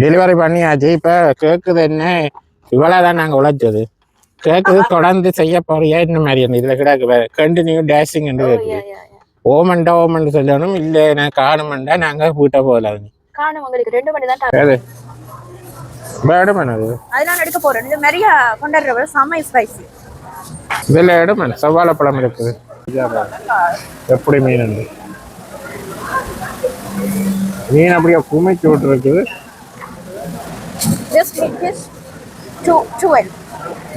Delivery பண்ணியாச்சு. இப்போ கேட்குது என்ன இவ்வளோ தான் நாங்கள் உழைச்சது கேட்குது தொடர்ந்து செய்ய போறியா இந்த மாதிரி இதில் கிடக்கு கண்டினியூ டேஷிங் இருக்குது. ஓமண்டா சொல்லணும் இல்லை நான் காணுமெண்டா நாங்கள் வீட்டை போகலாம். காணும் உங்களுக்கு 2 மணி தான் வேடுமன் அது அதெல்லாம் எடுக்க போறேன். இது நிறைய கொண்டாடுற செம்ம ஸ்பைசி. இதில் எடுமன் செவ்வாழைப்பழம் இருக்குது. எப்படி மீன் மீன் அப்படியே குமைச்சு விட்டு இருக்குது.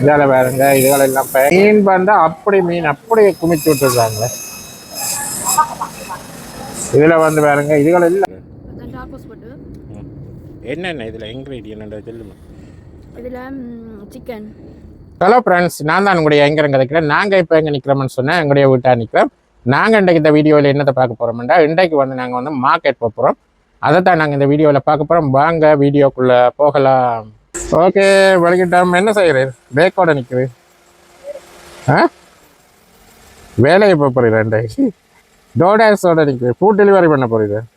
இதால வேறுங்க இதுகளெல்லாம் மீன் பண்ணா அப்படி மீன் அப்படி குமிச்சு விட்டுருக்காங்க. இதுல வந்து வேறுங்க இதுகள் இல்லை. என்னென்ன இதுல இன்கிரீடியன்ட் சொல்லுங்க. இதுல சிக்கன். ஹலோ ஃப்ரெண்ட்ஸ், நான் தான் உங்களுடைய எங்கே கதைக்கிறேன். நாங்கள் இப்போ எங்கே நிற்கிறோம்னு சொன்னால் எங்களுடைய வீட்டாக நிற்கிறோம். நாங்கள் இன்றைக்கு இந்த வீடியோவில் என்னத்தை பார்க்க போகிறோம்டா, இன்றைக்கு வந்து நாங்கள் வந்து மார்க்கெட் போக போகிறோம். அதை தான் நாங்கள் இந்த வீடியோவில் பார்க்க போகிறோம். வாங்க வீடியோக்குள்ளே போகலாம். ஓகே, வலிக்கிட்டோம். என்ன செய்கிறேன்? பேக்கோட நிற்குது. வேலையை போக போகிறேன். இன்றைக்கு டோடாஸோட நிற்குது. ஃபுட் டெலிவரி பண்ண போகிறேன்.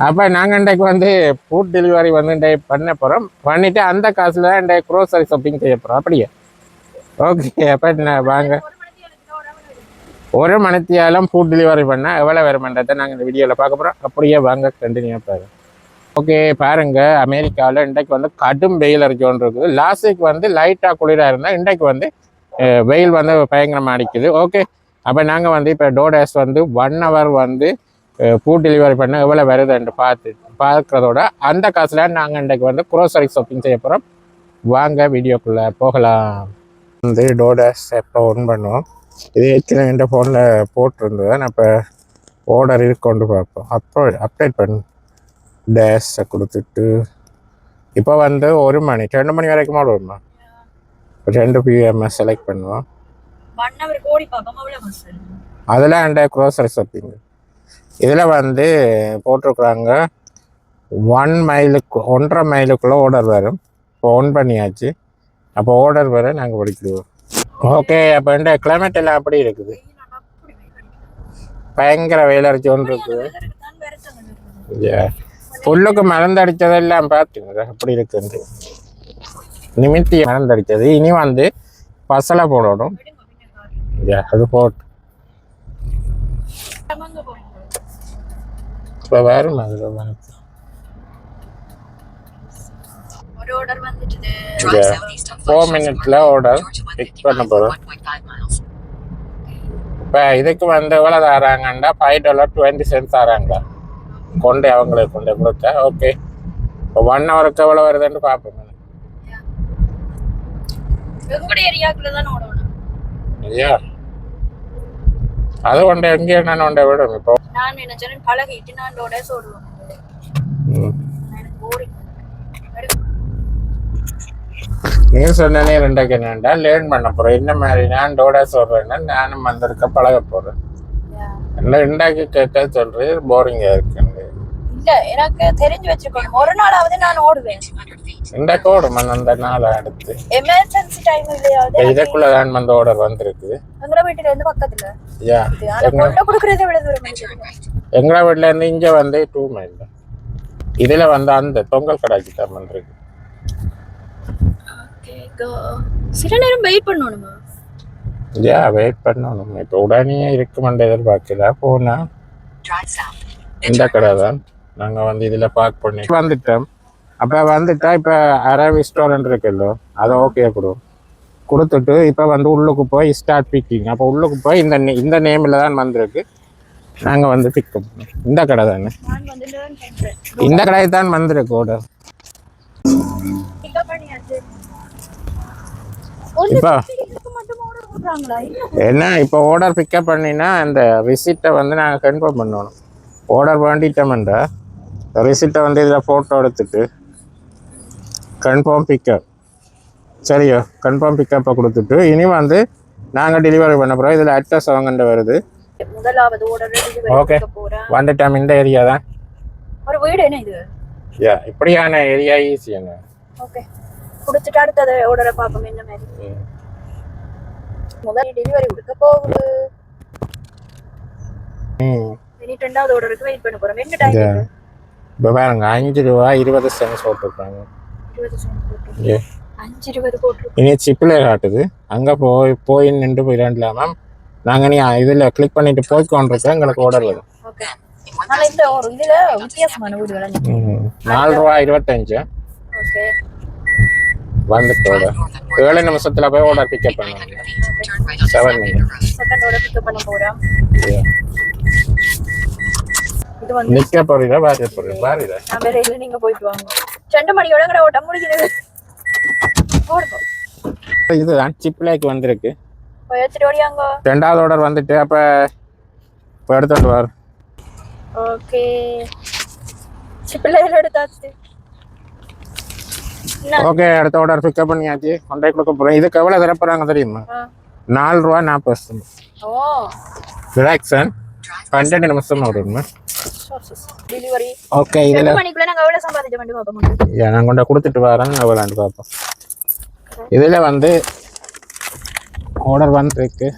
அப்போ நாங்கள் இன்றைக்கு வந்து ஃபுட் டெலிவரி வந்து இன்றைக்கு பண்ண போகிறோம். பண்ணிவிட்டு அந்த காசில் தான் இன்றைக்கு க்ரோசரி ஷாப்பிங் செய்ய போகிறோம். அப்படியே ஓகே. அப்போ வாங்க, ஒரு மணித்தியாலும் ஃபுட் டெலிவரி பண்ணால் எவ்வளோ வருமானத்தை நாங்கள் இந்த வீடியோவில் பார்க்க போகிறோம். அப்படியே வாங்க கண்டினியூ பாருங்கள். ஓகே பாருங்கள், அமெரிக்காவில் இன்றைக்கு வந்து கடும் வெயில் அடிச்சோன்னு இருக்குது. லாஸ்ட் வீக் வந்து லைட்டாக குளிராக இருந்தால் இன்றைக்கு வந்து வெயில் வந்து பயங்கரமாக அடிக்குது. ஓகே, அப்போ நாங்கள் வந்து இப்போ டோடாஸ் வந்து 1 hour வந்து ஃபுட் டெலிவரி பண்ண எவ்வளோ வருதுன்ட்டு பார்க்குறதோட அந்த காசில் நாங்கள் இன்றைக்கு வந்து க்ரோசரி ஷாப்பிங் செய்ய போகிறோம். வாங்க வீடியோக்குள்ளே போகலாம். வந்து டோடாஸ் எப்போ ஒன் பண்ணுவோம். இது ஏற்கனவே என் ஃபோனில் போட்டிருந்தது. நான் இப்போ ஆர்டர் இருக்கொண்டு பார்ப்போம். அப்டேட் பண்ணு டேஸை கொடுத்துட்டு இப்போ வந்து 1 மணி 2 மணி வரைக்கும் வருமா? 2 PM செலக்ட் பண்ணுவோம். அதெல்லாம் என்கிட்ட க்ரோசரி ஷாப்பிங் இதில் வந்து போட்டிருக்குறாங்க 1 மைலுக்கு 1.5 மைலுக்குள்ளே ஆர்டர் வரும். இப்போ ஒன் பண்ணியாச்சு. அப்போ ஆர்டர் வர நாங்கள் படிக்கிடுவோம். ஓகே, அப்போ இந்த கிளைமேட் எல்லாம் அப்படி இருக்குது. பயங்கர வெயில் அடிச்சு ஒன்று இருக்குது. புல்லுக்கு மறந்தடிச்சதெல்லாம் பார்த்துங்க அப்படி இருக்குது. நிமித்தி மறந்தடிச்சது. இனி வந்து பசலை போடணும். அது போட்டு இப்போ வேறும் அதில் வந்து 4 minutes ஆர்டர் பிக் பண்ண போகிறோம். இப்போ இதுக்கு வந்து எவ்வளோ தராங்கண்டா $5.20 தராங்க. கொண்டு அவங்களுக்கு கொண்டு கொடுத்தா ஓகே. இப்போ 1 hourக்கு எவ்வளோ வருதுன்னு பார்ப்போம். ஐயா அது கொண்டு எங்கே நான் கொண்டே விடும். இப்போ நான் நினைச்சேன் பழகிட்டு நான் டோடாஸ் ஓடுவேன். நீ சொன்னே 2 என்னண்டா லேர்ன் பண்ண போகிறேன். என்ன மாதிரி நான் டோடாஸ் ஓடுறேன்னா நானும் வந்திருக்க பழக போகிறேன். எல்லாம் இண்டாக்கி கேட்க சொல்றது போரிங்காக இருக்கு. இல்லை, எனக்கு தெரிஞ்சு வச்சுக்கணும். ஒரு நாளாவது நான் ஓடுவேன். இண்டாக்க ஓடும் அந்த நாளை அடுத்து எமர்ஜென்சி டைம் இல்லையாவது இதுக்குள்ள தான் வந்து ஆர்டர் வந்திருக்குது. எங்கள வீட்டுல இருந்து பக்கத்துல. யா கொண்டு கொடுக்கறத விட தூரம். எங்கள வீட்டுல இருந்து இங்க வந்து 2 மைல். இதுல வந்து அந்த பொங்கல் கடாச்சி தான் பண்றது. சில நேரம் வெயிட் பண்ணணுமா? யா வெயிட் பண்ணணும். இப்போ உடனே இருக்குமென்று எதிர்பார்க்கல. போனா இந்த கடை தான் நாங்கள் வந்து இதில் பார்க் பண்ணி வந்துட்டோம். அப்போ வந்துட்டா இப்போ அரேவி ரெஸ்டாரண்ட் இருக்குல்ல, அதை ஓகே கொடுத்துட்டு இப்போ வந்து உள்ளுக்கு போய் ஸ்டார்ட் பிக்கிங். அப்போ உள்ளுக்கு போய் இந்த நேமில் தான் வந்திருக்கு. நாங்கள் வந்து பிக் பண்ணோம். இந்த கடை தானே, இந்த கடையை தான் வந்திருக்கு ஆர்டர். இப்போ என்ன இப்போ ஆர்டர் பிக்கப் பண்ணினா அந்த ரிசிப்டை வந்து நாங்கள் கன்ஃபார்ம் பண்ணணும். ஆர்டர் பண்ணிட்டோம்ன்றா ரிசிப்டை வந்து இதில் ஃபோட்டோ எடுத்துட்டு கன்ஃபார்ம் பிக்கப், சரியோ கன்ஃபார்ம் பிக்கப்பை கொடுத்துட்டு இனி வந்து நாங்கள் டெலிவரி பண்ண போகிறோம். இதில் அட்ரஸ் அவங்கள்ட்ட வருது. ஓகே வந்துட்டோம். இந்த ஏரியா தான் ஒரு வீடு. என்ன இது? யா இப்படியான ஏரியா ஈஸி. என்ன ஓகே கொடுத்துட்டு அடுத்தது ஆர்டரை பார்ப்போம். என்ன மாதிரி முதல் டெலிவரி கொடுக்க போகுது. இனி 2வது ஆர்டருக்கு வெயிட் பண்ண போறோம். என்ன டைம் இருக்கு? இப்போ பாருங்க ₹5.20 போட்டுருக்காங்க. 20 சென்ட் போட்டு 5.20 போட்டு இனி சிப்பில் காட்டுது. அங்கே போய் நின்று போயிடலாம் மேம். நாங்கள் நீ இதில் கிளிக் பண்ணிட்டு போய் கொண்டிருக்கோம். எங்களுக்கு ஆர்டர் வரும். ஓகே. நாளை இந்த ஒரு இதுல வித்தியாசமான வீடுகள் ₹4.25. ஓகே. வந்துட்டு 7 நிமிஷத்துல போய் ஆர்டர் பிக்கப் பண்ணுவாங்க. 7 minutes. செகண்ட் ஆர்டர் பிக்கப் பண்ண போறோம். இது வந்து நிக்க போறீங்க பாருங்க. நான் வேற இல்ல, நீங்க போயிட்டு வாங்க. 2 மணியோட கூட ஓட்ட முடியுது. போடுங்க. இதுதான் சிப்லேக்கு வந்திருக்கு. போய் எடுத்துட்டு ஓடியாங்க. 2வது ஆர்டர் வந்துட்டு அப்ப எடுத்துட்டு வர. ஓகே. சிப்ல எடுத்தாச்சு. ஓகே, அடுத்த ஆர்டர் பிக்கப் பண்ணியாச்சு. கொண்டே கொடுக்க போறேன். இதுக்கு எவ்வளவு தர போறாங்க தெரியுமா? ₹4.40. ஓ. ரிலாக்ஸன் 12 நிமிஷம் வருமா? டெலிவரி. ஓகே, இதுல 2 மணிக்குள்ள நாங்க எவ்வளவு சம்பாதிச்ச வேண்டி பாப்போம். நான் கொண்டு கொடுத்துட்டு வரேன். எவ்வளோன்னு பார்ப்போம். இதுல வந்து ஆர்டர் வந்துருக்கு.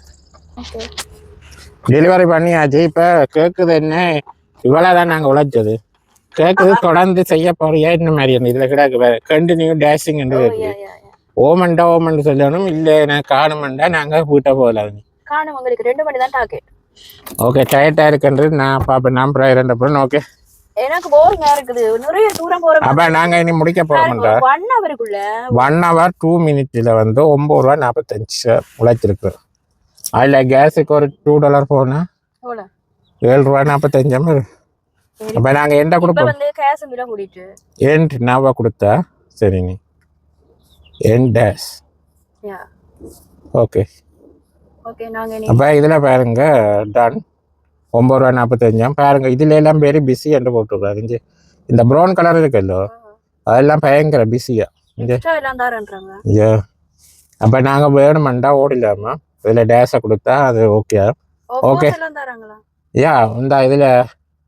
ஓகே. டெலிவரி பண்ணியாச்சு. இப்போ கேட்குது என்ன, இவ்வளோதான் நாங்கள் உழைச்சது. கேட்குது தொடர்ந்து செய்ய போறியா இந்த மாதிரி இதில் கிடக்கு வேறு கண்டினியூ டேஷிங் என்று கேட்குது. ஓமண்டு சொல்லணும். இல்லை நான் காணுமெண்டா நாங்கள் வீட்டை போகலாம். காணும் உங்களுக்கு 2 மணி தான் டார்கெட். ஓகே, டயர்டாக இருக்குன்றது நான் பார்ப்பேன். நான் இரண்டு போகிறேன். ஓகே, எனக்கு போரிங்கா இருக்குது. நிறைய தூரம் போறோம். அப்போ நாங்கள் இனி முடிக்க போகிறோம்டா. 1 ஹவருக்குள்ள 1 hour 2 minutes வந்து ₹9.45 உழைச்சிருக்கு. அதில் கேஸுக்கு ஒரு $2 போனால் ₹7.45. அப்போ நாங்கள் என்ன கொடுப்போம்? வந்து கேஸ் மில கூடிட்டு எண்ட் நாவா கொடுத்தா சரி. நீ எண்ட் டேஷ். யா. ஓகே. ஓகே, நாங்க அப்போ இதில் பாருங்க டன் ₹9.45 பாருங்க. இதுல எல்லாம் பேர் பிஸி என்று போட்டுருக்காரு. இந்த ப்ரௌன் கலர் இருக்குல்லோ அதெல்லாம் பயங்கர பிஸியா. அப்போ நாங்கள் வேணுமெண்டா ஓடிலாமா இதில் டேஷை கொடுத்தா அது ஓகே. ஓகே. யா, இந்த இதில்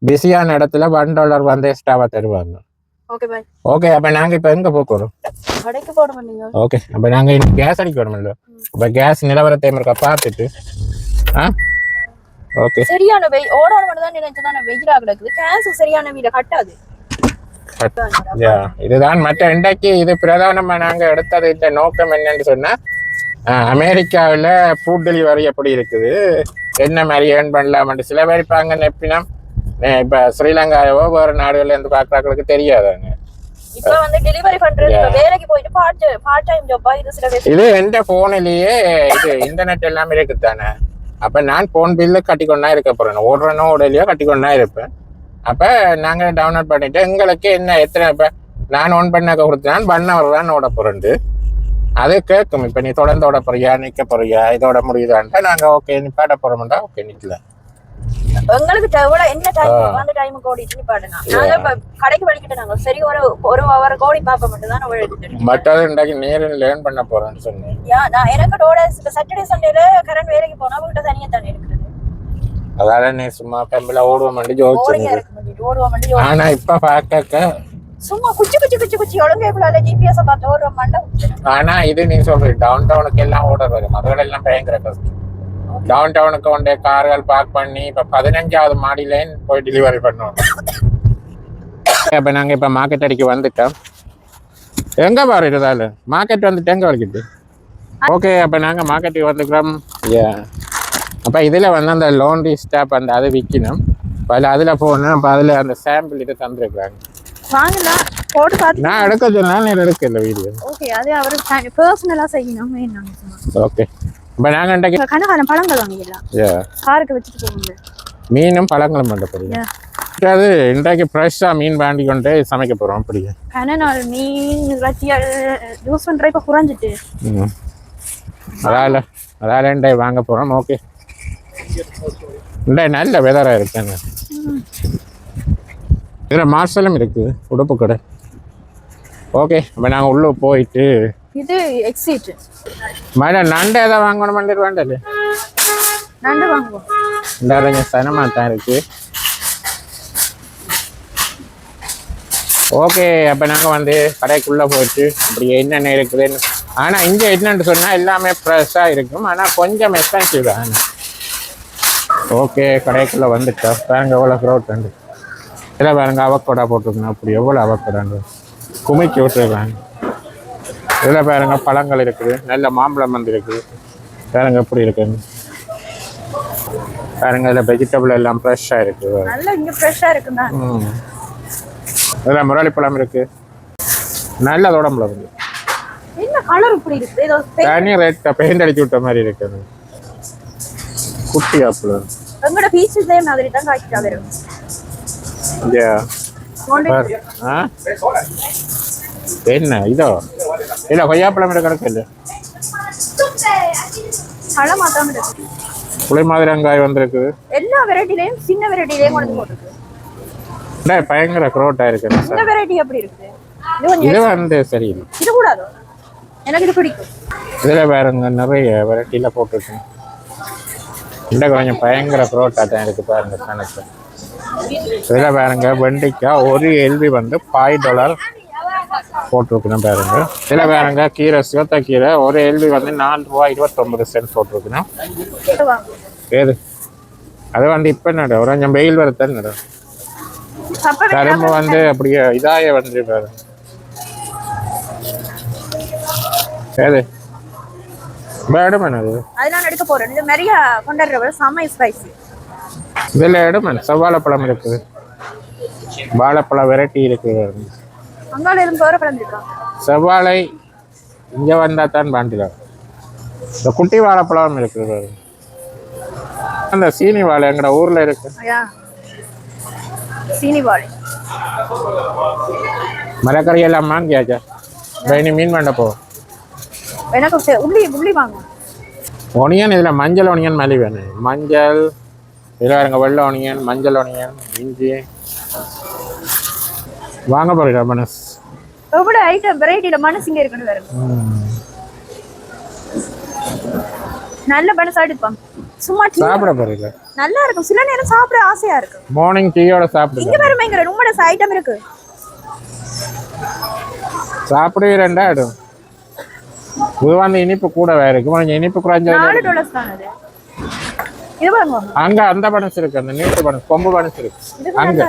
பிஸியான இடத்துல $1 வந்து எக்ஸ்ட்ராவா தருவாங்க. ஓகே, அப்போ நாங்கள் இப்போ எங்கே போகிறோம்? ஓகே, அப்போ நாங்கள் இன்னும் கேஸ் அடிக்கணும்ல. இப்போ கேஸ் நிலவரத்தை இருக்கா பார்த்துட்டு ஓகே. சரியான வெயில் ஓடான மட்டும் தான் நினைச்சதான் வெயிலா கிடக்குது. கேஸ் சரியான வீட கட்டாது. இதுதான் மற்ற இன்றைக்கு இது பிரதானமா நாங்க எடுத்தது இந்த நோக்கம் என்னன்னு சொன்னா, அமெரிக்காவில் ஃபுட் டெலிவரி எப்படி இருக்குது, என்ன மாதிரி ஏர்ன் பண்ணலாம்னு சில பேர் இருப்பாங்க. எப்படின்னா இப்ப ஸ்ரீலங்காவோ வேறு நாடுகள்ல இருந்து பார்க்கறவங்களுக்கு தெரியாதாங்க. இப்ப வந்து டெலிவரி பண்றது வேலைக்கு போயிட்டு பார்ட் டைம் ஜாப்பா இது சில பேர். இது எந்த போன்லயே இது இன்டர்நெட் எல்லாமே இருக்குது தானே. அப்ப நான் போன் பில்லு கட்டிக்கொண்டா இருக்க போறேன். ஓடுறனோ ஓடலையோ கட்டிக்கொண்டா இருப்பேன். அப்ப நாங்க டவுன்லோட் பண்ணிட்டு எங்களுக்கு என்ன எத்தனை இப்ப நான் ஒன் பண்ணாக்க கொடுத்தேன் பண்ண ஓட போறேன். அது கேட்கும். இப்ப நீ தொடர்ந்து ஓட போறியா, நிக்க போறியா, இதோட முடியுதான்ட்டா நாங்க ஓகே நிப்பாட்ட போறோம்டா. ஓகே நிக்கலாம். உங்களுக்கு என்ன டைம் அந்த டைமுக்கு ஓடிட்டு நிப்பாடுங்க. நாங்க இப்ப கடைக்கு வலிக்கிட்டு நாங்க சரி ஒரு ஹவர் கோடி பாப்ப மட்டும் தான் ஓடிட்டு. பட் அது இன்றைக்கு நேரில் லேர்ன் பண்ண போறேன்னு சொன்னேன். நான் எனக்கு டோடஸ் சாட்டர்டே சண்டேல கரண்ட் வேலைக்கு போனா வீட்டை தனியா தானே இருக்குது. அதால நீ சும்மா பெம்பல ஓடுவோம் மண்டி ஜோதிச்சு. ஆனா இப்ப பாக்க சும்மா குச்சி ஒழுங்கேக்குள்ள ஜிபிஎஸ் பார்த்து ஓடுற மண்டை. ஆனா இது நீ சொல்ற டவுன் டவுனுக்கு எல்லாம் ஓடர் வரும். அதுகள் எல்லாம் பயங்கர கஷ்டம். டவுன் டவுனுக்கு கொண்டே கார்கள் பார்க் பண்ணி இப்ப 15வது மாடியில போய் டெலிவரி பண்ணுவோம். அப்ப நாங்க இப்ப மார்க்கெட் அடிக்க வந்துட்டோம். எங்க பாரு இருந்தாலு மார்க்கெட் வந்துட்டு எங்க வலிக்கிட்டு. ஓகே, அப்ப நாங்க மார்க்கெட்டுக்கு வந்துக்கிறோம். அப்ப இதுல வந்து அந்த லோன்ரி ஸ்டாப் அந்த அதை விற்கணும். அதுல போனோம். அப்ப அதுல அந்த சாம்பிள் இதை தந்துருக்குறாங்க. வாங்கலாம் போட்டு பார்த்து நான் எடுக்க சொன்னாலும் நான் எடுக்கல வீடியோ. ஓகே, அதே அவர் பர்சனலா செய்யணும். ஓகே, இப்போ நாங்கள் இன்றைக்கு கனகான பழங்கள் வாங்கிடலாம். காருக்கு வச்சுட்டு போகுங்க. மீனும் பழங்களும் பண்ண போறீங்க. அது இன்றைக்கு ஃப்ரெஷ்ஷாக மீன் வாங்கி கொண்டு சமைக்க போகிறோம். அப்படியே கனநாள் மீன் இறைச்சியால் யூஸ் பண்ணுற இப்போ குறைஞ்சிட்டு அதால் இன்றை வாங்க போகிறோம். ஓகே, இன்றைய நல்ல வெதராக இருக்குங்க. இதில் மார்ஷலும் இருக்குது உடுப்பு கடை. ஓகே, இப்போ நாங்கள் உள்ளே போயிட்டு இது எக்ஸிட் மேடம் நண்டு எதாவது வாங்கணும் மண்டல் வேண்டது நண்டு வாங்குவோம். இந்த சனமாக தான் இருக்கு. ஓகே, அப்போ நாங்கள் வந்து கடைக்குள்ளே போயிட்டு அப்படி என்னென்ன இருக்குதுன்னு. ஆனால் இங்கே என்னென்னு சொன்னால் எல்லாமே ஃப்ரெஷ்ஷாக இருக்கும். ஆனால் கொஞ்சம் எக்ஸ்பென்சிவ் தான். ஓகே கடைக்குள்ளே வந்துட்டா பாருங்க எவ்வளோ க்ரௌட் உண்டு. இதில் பாருங்க அவக்கோடா போட்டிருக்கணும். அப்படி எவ்வளோ அவக்கோடாண்டு குமிக்கி விட்டுருக்காங்க. இதில் பாருங்க பழங்கள் இருக்குது. நல்ல மாம்பழம் வந்து இருக்குது. பாருங்க எப்படி இருக்குன்னு பாருங்க. இதில் வெஜிடபிள் எல்லாம் ஃப்ரெஷ்ஷாக இருக்குது. நல்லா இங்க ஃப்ரெஷ்ஷா இருக்குங்க. இதில் முரளி பழம் இருக்குது. நல்ல உடம்புல வந்து என்ன கலர் இப்படி இருக்கு? ஏதோ தனி ரேட்டை பெயிண்ட் அடிச்சு விட்ட மாதிரி இருக்குது. குட்டி ஆப்பிள் எங்கட பீச்சஸ்லயே மாதிரி தான் காய்ச்சா வரும். என்ன இதோ இல்லை கொய்யாப்பழம் கிடக்கு இல்லை பழமா தான் இருக்கு. புளி மாதிரி வெங்காயம் வந்திருக்கு. எல்லா வெரைட்டிலையும் சின்ன வெரைட்டிலையும் கொண்டு போட்டுருக்கு. பயங்கர க்ரோட்டா இருக்கு. இந்த வெரைட்டி எப்படி இருக்கு? இது வந்து சரியில்லை. இது கூடாது, எனக்கு இது பிடிக்கும். இதுல பாருங்க நிறைய வெரைட்டில போட்டுருக்கேன். இந்த கொஞ்சம் பயங்கர க்ரோட்டா தான் இருக்கு பாருங்க கணக்கு. இதுல பாருங்க வெண்டைக்காய் ஒரு எல்வி வந்து $5 போட்டிருக்கணும் பாருங்க. இதுல பாருங்க கீரை சிவத்த கீரை ஒரு எல்வி வந்து $4.29 போட்டிருக்கணும். ஏது அது வந்து இப்ப நட ஒரு கொஞ்சம் வெயில் வரத்தான் நட கரும்பு வந்து அப்படியே இதாய வந்து பாருங்க. ஏது எடுமன் அது அதனால எடுக்க போறேன். இது நிறைய கொண்டாடுற செம்ம ஸ்பைசி. இதுல எடுமன் செவ்வாழைப்பழம் இருக்குது. வாழைப்பழம் வெரைட்டி இருக்குது. அங்கால இருந்து வேற பழம் இருக்கா? செவ்வாழை இங்க வந்தா தான் பாண்டிலாம். இந்த குட்டி வாழைப்பழம் இருக்குது. அந்த சீனி வாழை எங்கட ஊர்ல இருக்கு. சீனி வாழை மரக்கறி எல்லாம் வாங்கியாச்சா? இனி மீன் வேண்ட போ. எனக்கு உள்ளி உள்ளி வாங்க. ஒனியன் இதில் மஞ்சள் ஒனியன் மல்லி வேணும். மஞ்சள் இதில் இருங்க வெள்ளை ஒனியன் மஞ்சள் ஒனியன் இஞ்சி வாங்க போறீங்களா மனஸ்? எவ்வளோ ஐட்டம் வெரைட்டியில மனசு இங்கே இருக்குன்னு வேறு நல்ல மனசு எடுப்பாங்க. சும்மா சாப்பிட போறீங்க நல்லா இருக்கும். சில நேரம் சாப்பிட ஆசையா இருக்கு. மார்னிங் டீயோட சாப்பிடுங்க. இங்க பாருங்க இங்க ரொம்ப ஐட்டம் இருக்கு. சாப்பிடுவீரண்டா இடம். இது வந்து இனிப்பு கூட வேற இருக்கு. கொஞ்சம் இனிப்பு குறைஞ்சது $4 தான் அது. இது பாருங்க அங்க அந்த பனஸ் இருக்கு. அந்த நீட்டு பனஸ் கொம்பு பனஸ் இருக்கு அங்க.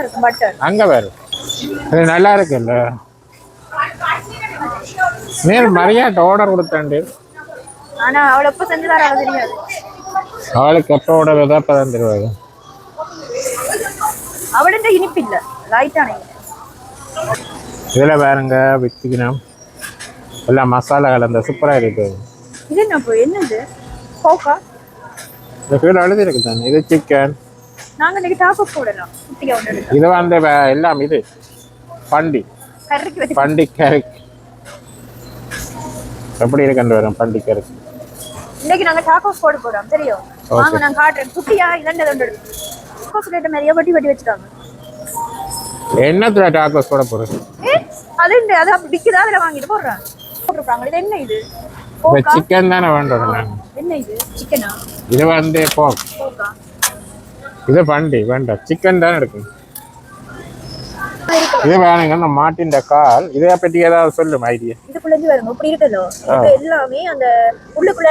அங்க வேற இது நல்லா இருக்குல்ல. நீர் மரியாதை ஆர்டர் கொடுத்தாண்டு. ஆனா அவளை எப்ப செஞ்சு தராங்க தெரியாது. அவளுக்கு எப்போ ஆர்டர் ஏதோ அப்பதான் தருவாங்க. அவளுக்கு இனிப்பு இல்ல லைட்டான. இதுல பாருங்க விற்கணும் எல்லாம் மசாலா கலந்த சூப்பரா இருக்கு. இது என்ன என்னது கோகா? இந்த கீழே எழுதி இருக்கு தானே. இது சிக்கன். நாங்க இன்னைக்கு டாக்கோஸ் போடலாம். குட்டியா ஒன்று எடுக்கலாம். இது வந்து எல்லாம் இது பண்டி கறிக்கு வச்சு பண்டி கறிக்கு எப்படி இருக்குன்னு வரும். பண்டி கறிக்கு இன்னைக்கு நாங்க டாக்கோஸ் போட போறோம் தெரியும். வாங்க நான் காட்டுறேன். குட்டியா இதண்ட ஒன்று எடுக்கலாம். டாக்கோஸ் கேட்ட மாதிரியே வட்டி வட்டி வச்சுட்டாங்க. என்னத்துல டாக்கோஸ் போட போறது? அது இந்த அது அப்படி விக்குதா அதுல வாங்கிட்டு போடுறாங்க. போட்டுருக்காங்க. இது என்ன இது? சிக்கன் தானே வேண்டோம். என்ன இது சிக்கனா? இது வந்து போக்கா. இது பண்டி வேண்டாம் சிக்கன் தானே இருக்கு. இது வேணுங்க அந்த மாட்டின் கால். இதை பற்றி ஏதாவது சொல்லும் ஐடியா? இதுக்குள்ள இருந்து வருங்க இப்படி இருக்குதோ எல்லாமே அந்த உள்ளுக்குள்ள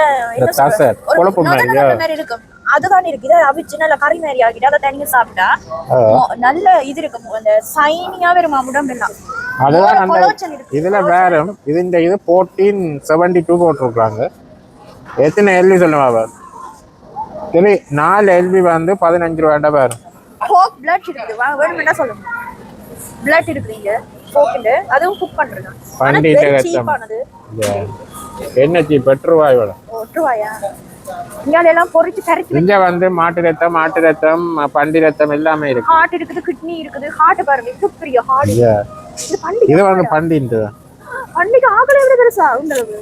கொழுப்பு மாதிரி இருக்கும். அதுதான் இருக்கு. இதை அவிச்சு நல்ல கறி மாதிரி ஆகிட்டு அதை தனியா சாப்பிட்டா நல்ல இது இருக்கும். அந்த சைனியா வருமா உடம்பு எல்லாம். அதுதான் அந்த இதுல வேற இது இந்த இது 1472 போட்டிருக்காங்க. எத்தனை எல்வி சொல்லுவா? சரி 4 எல்வி வந்து $15 வேறு. போக் பிளட் இருக்குது. வேணும்னா சொல்லுங்க. பிளட் இருக்குங்க போக்ல அதுவும் குக் பண்றது. பண்டிட்ட ரத்தம். என்ன சீப் $8 வேற. $8 இங்க எல்லாம் பொரிச்சு கரைச்சு. இங்க வந்து மாட்டு ரத்தம் பண்டி ரத்தம் எல்லாமே இருக்கு. ஹார்ட் இருக்குது கிட்னி இருக்குது. ஹார்ட் பாருங்க இது பெரிய ஹார்ட். இது வந்து பண்டின்றது. பண்டிக்கு ஆகல எவ்வளவு பெருசா உங்களுக்கு.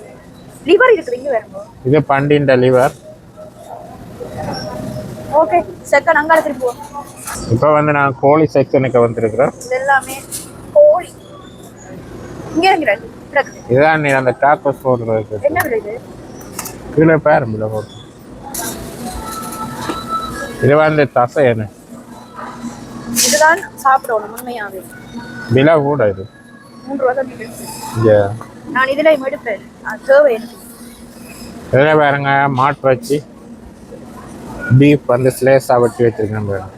லிவர் இருக்குது இங்க வருங்க. இது பண்டின்ட லிவர். ஓகே செகண்ட் அங்க திருப்பி போ. இப்போ வந்து நான் கோழி செக்ஷனுக்கு வந்திருக்கிறேன். எல்லாமே கோழி இங்க இறங்குறேன். இதான் நீ அந்த டாக்கோஸ் போடுறது. என்ன விலை? கீழே பேரம்பில் போட்டு. இது வந்து தசை என்ன? இதுதான் சாப்பிடணும் உண்மையாவே. விலை கூட இது $3 நான் இதுல எடுப்பேன். தேவை எனக்கு. இதில் பாருங்க மாட்டு வச்சு பீஃப் வந்து ஸ்லேஸாக வெட்டி வச்சுருக்கேன் பாருங்க,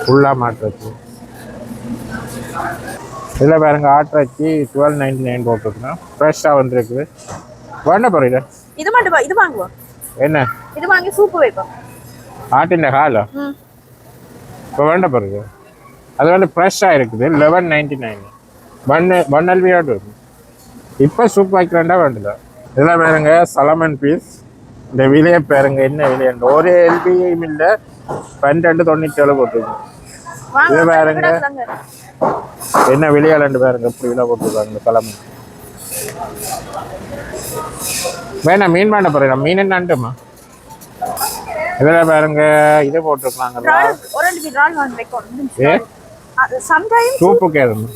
ஃபுல்லாக மாட்டுறதுக்கு. இதில் பாருங்க ஆட்டிறச்சி 12.99 போட்டுருக்கோம், ஃப்ரெஷ்ஷாக வந்துருக்குது. வேண்ட போகிறீங்க இது மட்டும் இது வாங்குவோம். என்ன இது வாங்கி சூப்பு வைப்போம். ஆட்டின் ஹாலோ இப்போ வேண்ட போகிறீங்க. அது வந்து ஃப்ரெஷ்ஷாக இருக்குது 11.99. பன்னல்வியோடு இருக்கும். இப்போ சூப் வைக்கிறேன்டா வேண்டல. இதெல்லாம் பாருங்க சலமன் பீஸ். இந்த விலையை பாருங்க என்ன விலையண்டு, ஒரு எல்பியும் இல்லை, 12.97 போட்டுருக்கோம். இது பாருங்க என்ன விலையாளண்டு பாருங்க, எப்படி விலை போட்டுருக்காங்க இந்த சலமன். வேணா மீன் வேண்ட போறேன், மீன் என்னண்டுமா. இதில் பாருங்க இது போட்டிருக்காங்க சூப்புக்கு எதுவும்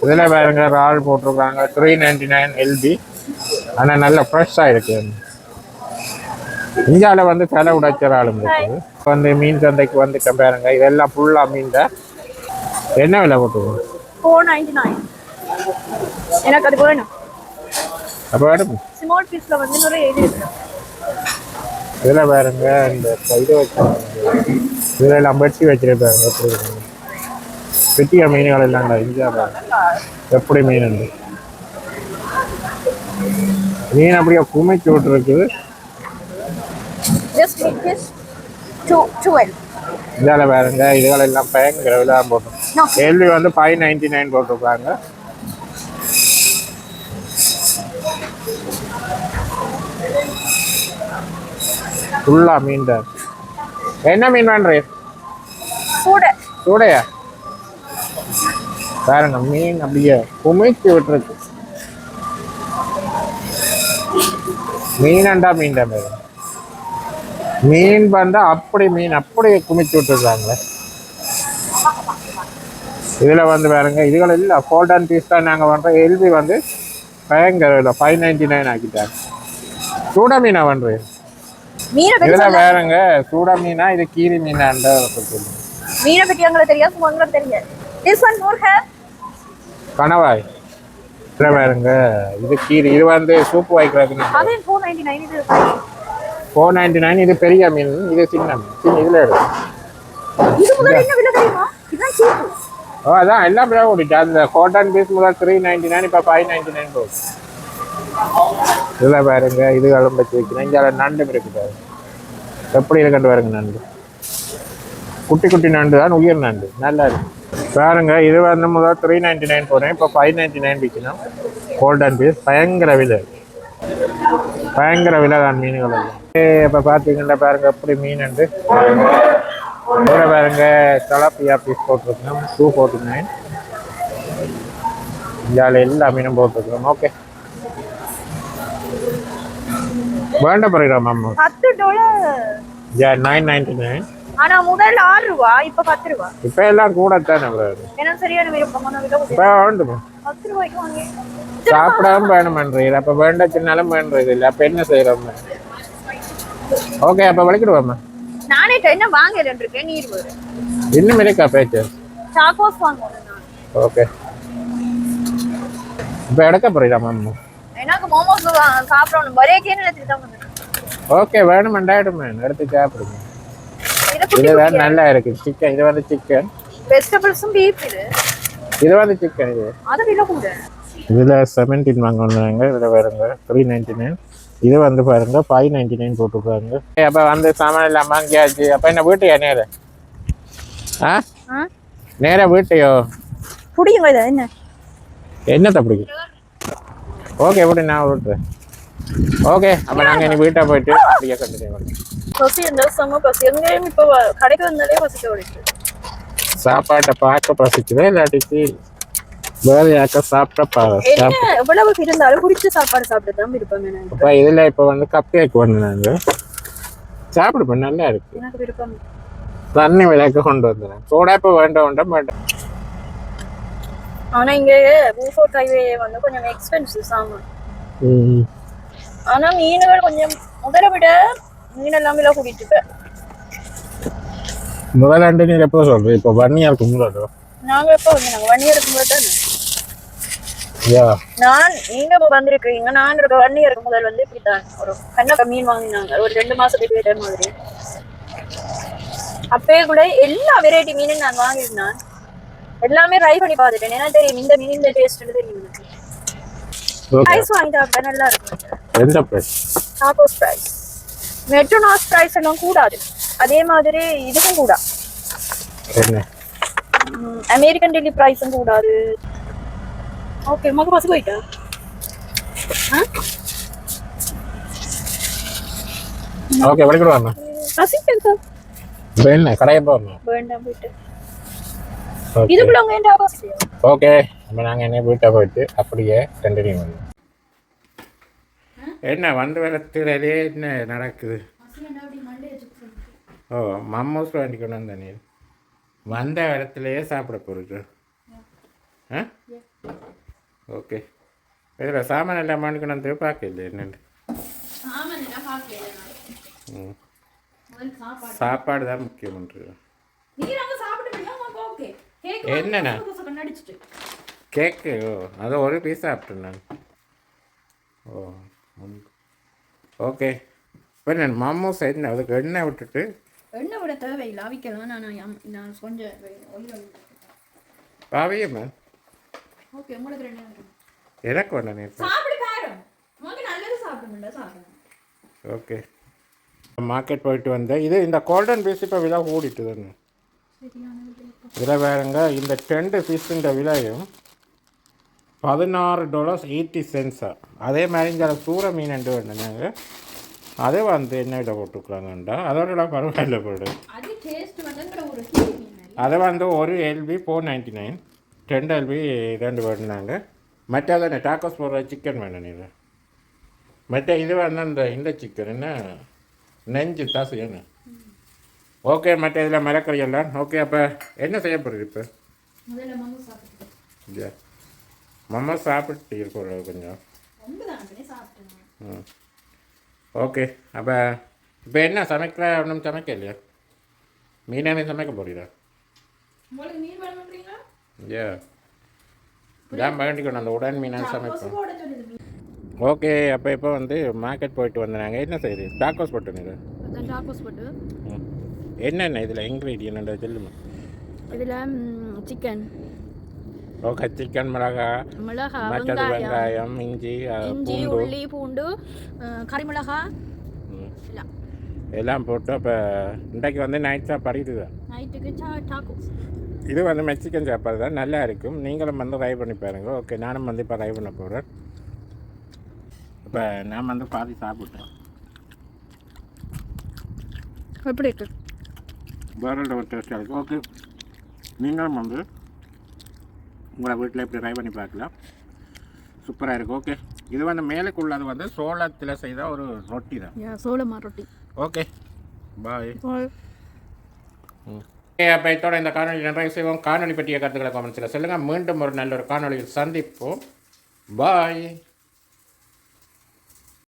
இதில் பாருங்க இறால் போட்டிருக்காங்க 3.99 எல்பி. ஆனால் நல்ல ஃப்ரெஷ்ஷாக இருக்கு. இந்தியாவில் வந்து தலை உடைச்ச இறாலும் இருக்குது. வந்து மீன் சந்தைக்கு வந்து பாருங்க, இதெல்லாம் ஃபுல்லாக மீன் தான். என்ன விலை போட்டுருக்கோம்? 4.99. எனக்கு அது வேணும். அப்போ வேணும். ஸ்மால் பீஸ்ல வந்து நிறைய இது இருக்கு. இதில் பாருங்க இந்த இது வச்சு இதில் எல்லாம் வெட்டி வச்சிருப்பாருங்க. எப்படி இருக்குங்க வெட்டிய மீன்கள் இல்லைங்களா இந்தியாவில் எப்படி மீன் உண்டு. மீன் அப்படியே குமைச்சு விட்டுருக்குது. இதில் பாருங்க இதுகள் எல்லாம் பயங்கர விலை போட்டோம். கேள்வி வந்து 5.99 போட்டிருப்பாங்க. ஃபுல்லா மீன் தான். என்ன மீன் வேண்டே? சூடையா பாருங்க, மீன் அப்படியே குமைச்சு விட்டுருக்கு. மீனண்டா மீன் தான் பாருங்க, மீன் வந்தா அப்படி மீன் அப்படி குமிச்சு விட்டுருக்காங்களே. இதில் வந்து பாருங்க இதுகள் இல்லை, கோல்டன் பீஸ் தான் நாங்கள் பண்ணுறோம். எல்பி வந்து பயங்கர இல்லை, 5.99 ஆக்கிட்டாங்க. சூட மீனா பண்ணுறேன். இதில் வேறங்க சூட மீனா, இது கீரி மீனாண்ட மீனை பற்றி எங்களுக்கு தெரியாது, உங்களுக்கு தெரியாது. கணவாய் இதில் வேறுங்க இது கீரி. இது வந்து சூப்பு வைக்கிறதுக்கு 4.99. இது பெரிய மீன், இது சின்ன மீன். இதில் ஓ அதான் எல்லாம் விலை ஓடிட்டு. அந்த காட்டன் பீஸ் முதல் 3.99, இப்போ 5.99 போகுது. இதில் பாருங்க இது குழம்பு வச்சு வைக்கிறேன். இங்கே நண்டு இருக்குது, எப்படி இருக்குன்னு பாருங்க. நண்டு குட்டி குட்டி நண்டு தான், உயிர் நண்டு நல்லா இருக்கு பாருங்க. இது வந்து முதல் 3.99 போனேன், இப்போ 5.99 விற்கணும். கோல்டன் பீஸ் பயங்கர விலை, பயங்கர விலை தான் மீன்கள் எல்லாம். இப்போ பார்த்தீங்கன்னா பாருங்க எப்படி மீன் உண்டு. இதில் பாருங்க தலப்பியா பீஸ் போட்டிருக்கோம் 2.49. இந்தியாவில் எல்லா மீனும் போட்டிருக்கிறோம். ஓகே வேண்ட போறோம் அம்மா. $10 9.99. ஆனா முதல்ல 6 ரூபாய், இப்ப 10 ரூபாய். இப்ப எல்லாம் கூட தானே என்ன சரியான விருப்பமான விலை. இப்ப வேண்டுமா 10 ரூபாய்க்கு வாங்கி சாப்பிடாம வேணுமன்றீங்க. அப்ப வேண்டாச்சுனாலும் வேண்டது இல்லை. அப்ப என்ன செய்யறோம்? ஓகே அப்ப வலிக்கிடுவாமா. நானே என்ன வாங்கலன்னு இருக்கேன். நீர் வரு இன்னும் இருக்கா பேச்சு? சாக்கோஸ் வாங்குறேன் நான். ஓகே இப்ப எடுக்க போறீங்களா அம்மா? எனக்கு மோமோஸ் சாப்பிடணும், பரேக்கேன்னு நினைச்சிட்டு தான் வந்தேன். ஓகே வேணுமெண்டாயிடுமே, எடுத்து சாப்பிடுங்க. இதுதான் நல்லா இருக்கு சிக்கன். இது வந்து சிக்கன், வெஜிடபிள்ஸும் பீஃப். இது வந்து சிக்கன். இது அது விலை கூட. இதில் 17 வாங்க வந்தாங்க. இதில் பாருங்க 3.99. இது வந்து பாருங்க 5.99 போட்டுருக்காங்க. அப்போ வந்து சாமான் எல்லாம் வாங்கியாச்சு. அப்போ என்ன வீட்டையா நேர? நேர வீட்டையோ பிடிக்குங்க. இது என்ன என்னத்தை பிடிக்கும்? ஓகே எப்படி நான் விட்டுறேன். ஓகே அப்போ நாங்கள் இனி வீட்டை போயிட்டு அப்படியே கண்டினியூ பண்ணுறோம். பசி இருந்தால் செம்ம பசி. எங்கேயும் இப்போ கடைக்கு வந்தாலே பசிக்க ஓடிட்டு. சாப்பாட்டை பார்க்க பசிக்குதே, இல்லாட்டிக்கு வேறு யாக்க சாப்பிட்டா எவ்வளவு இருந்தாலும் பிடிச்ச சாப்பாடு சாப்பிட்டு தான் இருப்பாங்க. இப்போ இதில் இப்போ வந்து கப் கேக் வந்து நாங்கள் சாப்பிடுப்போம், நல்லா இருக்கு. எனக்கு விருப்பம். தண்ணி விளக்க கொண்டு வந்துடுறேன். சோடா இப்போ வேண்டாம் மாட்டேன். ஆனா இங்க பூஃபோர்ட் ஹைவே வந்து கொஞ்சம் எக்ஸ்பென்சிவ் சாமான். ஆனா மீன்கள் கொஞ்சம் முதல்ல விட மீன் எல்லாம் விலை கூட்டிட்டு இருப்பேன். முதலாண்டு நீங்க எப்போ சொல்றீங்க? இப்போ 1 இயருக்கு முன்னாடி. நாங்க எப்போ வந்து நாங்க 1 இயருக்கு முன்னாடி தானே. யா நீங்க இப்ப வந்திருக்கீங்க, நான் ஒரு 1 இயருக்கு முதல் வந்து இப்படித்தான் ஒரு கண்ணப்ப மீன் வாங்கினாங்க ஒரு 2 மாசத்துக்கு ஏற்ற மாதிரி. அப்பயே கூட எல்லா வெரைட்டி மீனும் நான் வாங்கியிருந்தேன். எல்லாமே ட்ரை பண்ணி பார்த்துட்டேன். ஏன்னா தெரியும் இந்த மீன் இந்த டேஸ்ட் தெரியும் எனக்கு. பிரைஸ் வாங்கிட்டா நல்லா இருக்கும். எந்த பிரைஸ்? டாகோஸ் பிரைஸ். மெட்ரோனாஸ் பிரைஸ் எல்லாம் கூடாது. அதே மாதிரி இதுக்கும் கூட. என்ன? அமெரிக்கன் டெல்லி பிரைஸும் கூடாது. ஓகே மக பசு போயிட்டா. ஓகே வரைக்கும் வாங்க. ரசிப்பேன் சார். வேணா கடையை போகணும். வேண்டாம் போயிட்டு. இதுக்குள்ள உங்க என்ன அவசியம்? ஓகே நம்ம நாங்கள் என்ன வீட்டை போயிட்டு அப்படியே கண்டினியூ பண்ணுவோம். என்ன வந்து வரத்துலேயே என்ன நடக்குது? ஓ மம்மூஸ் வாங்கிக்கணும் தானே வந்த இடத்துலையே சாப்பிட போகிறது. ஆ ஓகே இதில் சாமான் எல்லாம் வாங்கிக்கணும் பார்க்கல என்னென்னு. ம் சாப்பாடு தான் முக்கியம்ன்றது. என்னண்ணா கேக்கு? ஓ அதை ஒரு பீஸ் சாப்பிட்டேன் நான். ஓ ஓகே இப்போ நான் மம்மூஸ் என்ன அதுக்கு எண்ணெய் விட்டுட்டு எண்ணெய் விட தேவையில்லை அவிக்கலாம். நான் கொஞ்சம் பாவியம்மா. ஓகே உங்களுக்கு 2 எனக்கு வேண்டாம் நேற்று சாப்பிடு பாரு. உங்களுக்கு நல்லது சாப்பிடுங்க சாப்பிடுங்க. ஓகே மார்க்கெட் போயிட்டு வந்தேன். இது இந்த கோல்டன் பீஸ் இப்போ விலை கூடிட்டு தானே இதில் வேறுங்க. இந்த 2 பீஸுன்ற விலையும் $16.80. அதே மாதிரி இங்கே சூற மீன் என்று வேணுங்க. அதே வந்து என்ன இடம் போட்டுக்கிறாங்கண்டா அதோட பரவாயில்ல போடு. அதை வந்து ஒரு LB $4.99, 2 LB 2 வேணுனாங்க. மற்ற தானே டாக்கோஸ் போடுற சிக்கன் வேணும். இது மற்ற இது வந்து இந்த சிக்கன் என்ன நெஞ்சு தாசு என்ன. ஓகே மற்ற இதில் மரக்கறி எல்லாம் ஓகே. அப்போ என்ன செய்ய போகிறது இப்போ? இல்லையா மம்மா சாப்பிட்டு இருக்கிற கொஞ்சம். ம் ஓகே அப்போ இப்போ என்ன சமைக்கிற? ஒன்றும் சமைக்க இல்லையா? மீனானே சமைக்க போகிறீரா? இல்லையா இதான் வேண்டிக்கணும் அந்த உடன் மீனான சமைப்போம். ஓகே அப்போ இப்போ வந்து மார்க்கெட் போயிட்டு வந்தாங்க. என்ன செய்யுது? டாக்கோஸ் போட்டு என்னென்ன இதில் இன்க்ரீடியன்ட் சொல்லுமா? இதில் சிக்கன். ஓகே சிக்கன், மிளகா, மற்றது வெங்காயம், இஞ்சி, உள்ளி, பூண்டு, கறிமிளகா எல்லாம் போட்டு. அப்போ இன்றைக்கு வந்து நைட் சாப்பாடு இதுதான். நைட்டுக்கு டாக்கோஸ். இது வந்து மெக்சிகன் சாப்பாடு தான், நல்லா இருக்கும். நீங்களும் வந்து ட்ரை பண்ணி பாருங்க. ஓகே நானும் வந்து இப்போ ட்ரை பண்ண போகிறேன். இப்போ நான் வந்து பாதி சாப்பிட்டேன். எப்படி இருக்கு? வேறு ஒரு டேஸ்ட்டாக இருக்குது. ஓகே நீங்களும் வந்து உங்களை வீட்டில் இப்படி ட்ரை பண்ணி பார்க்கலாம். சூப்பராக இருக்குது. ஓகே இது வந்து மேலுக்குள்ளது வந்து சோளத்தில் செய்த ஒரு ரொட்டி தான். சோளமா ரொட்டி. Okay bye. அப்போ இதோட இந்த காணொலி நிறைய செய்வோம். காணொலி பற்றிய கருத்துக்களை கமெண்ட்ஸில் சொல்லுங்கள். மீண்டும் ஒரு நல்ல ஒரு காணொலியில் சந்திப்போம். பாய்.